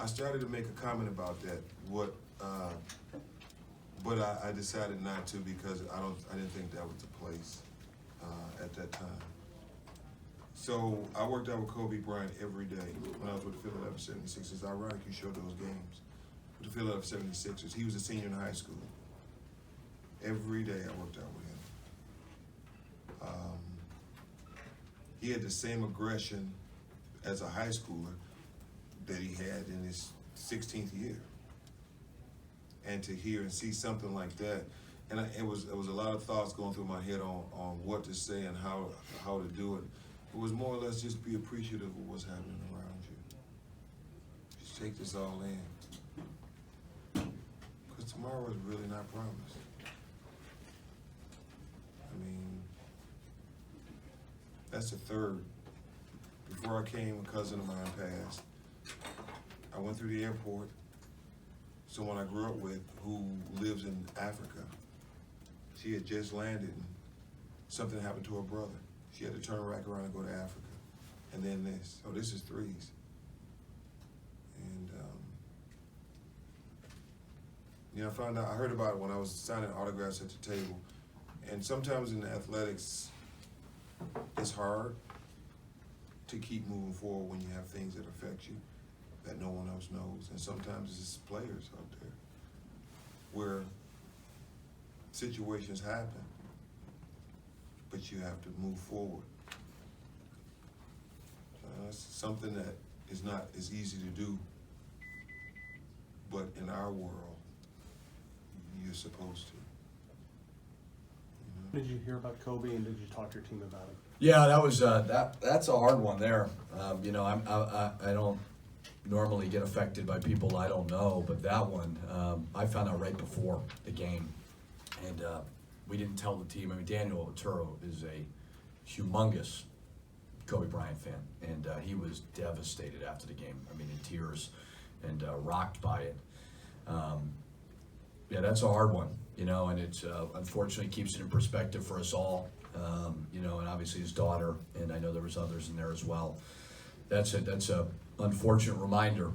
I started to make a comment about that. But I decided not to because I didn't think that was the place at that time. So I worked out with Kobe Bryant every day when I was with the Philadelphia 76ers. It's ironic you showed those games with the Philadelphia 76ers. He was a senior in high school. Every day I worked out with him. He had the same aggression as a high schooler that he had in his 16th year. And to hear and see something like that, and it was a lot of thoughts going through my head on what to say and how to do it. It was more or less just be appreciative of what's happening around you. Just take this all in. Because tomorrow is really not promised. I mean, that's the third. Before I came, a cousin of mine passed. I went through the airport. Someone I grew up with who lives in Africa. She had just landed and something happened to her brother. She had to turn back around and go to Africa. And then this. Oh, this is threes. And, I heard about it when I was signing autographs at the table. And sometimes in athletics, it's hard to keep moving forward when you have things that affect you that no one else knows. And sometimes it's just players out there where situations happen, but you have to move forward. It's something that is not as easy to do, but in our world, you're supposed to. Did you hear about Kobe and did you talk to your team about it? Yeah, that was that's a hard one there. I don't normally get affected by people I don't know, but that one I found out right before the game, and we didn't tell the team. I mean, Daniel Otero is a humongous Kobe Bryant fan, and he was devastated after the game. I mean, in tears and rocked by it. Yeah, that's a hard one, and it's unfortunately keeps it in perspective for us all, and obviously his daughter, and I know there was others in there as well. That's a unfortunate reminder.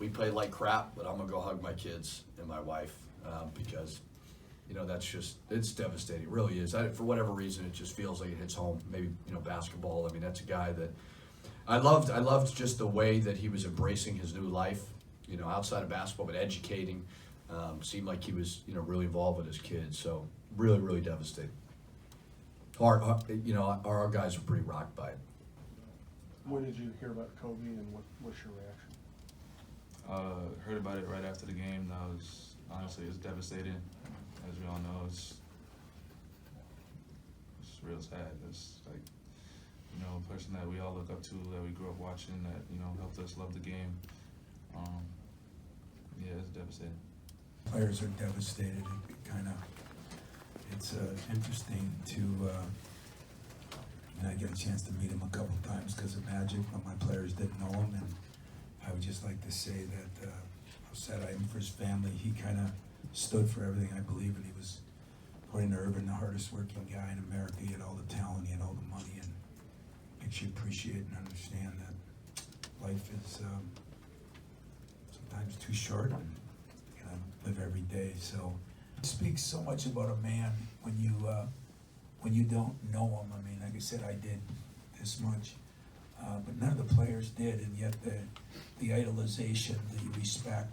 We play like crap, but I'm gonna go hug my kids and my wife because, it's devastating. It really is. For whatever reason, it just feels like it hits home. Maybe basketball. I mean, that's a guy that I loved. I loved just the way that he was embracing his new life. Outside of basketball, but educating. Seemed like he was, really involved with his kids. So really, really devastating. Our guys were pretty rocked by it. When did you hear about Kobe and what's your reaction? Heard about it right after the game. It's devastating. As we all know, it's real sad. It's like, a person that we all look up to, that we grew up watching, that, helped us love the game. It's devastating. Players are devastated. It's interesting to, I get a chance to meet him a couple times because of Magic, but my players didn't know him, and I would just like to say that how sad I am for his family. He kind of stood for everything I believe in. He was, according to Irvin, the hardest working guy in America. He had all the talent, he had all the money, and makes you appreciate and understand that life is sometimes too short, and you gotta live every day. So it speaks so much about a man when you don't know him. I mean, like I said, I did this much, but none of the players did, and yet the idolization, the respect,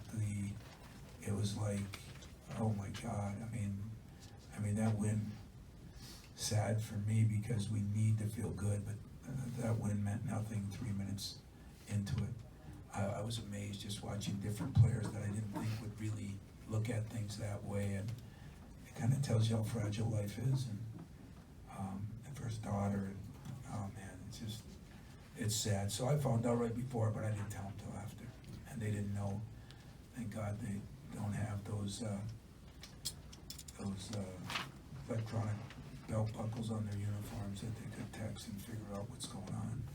it was like, oh my God. I mean that win, sad for me because we need to feel good, but that win meant nothing 3 minutes into it. I was amazed just watching different players that I didn't think would really look at things that way, and it kind of tells you how fragile life is. And for his daughter, and oh man, it's sad. So I found out right before, but I didn't tell them till after, and they didn't know. Thank God they don't have those electronic belt buckles on their uniforms that they could text and figure out what's going on.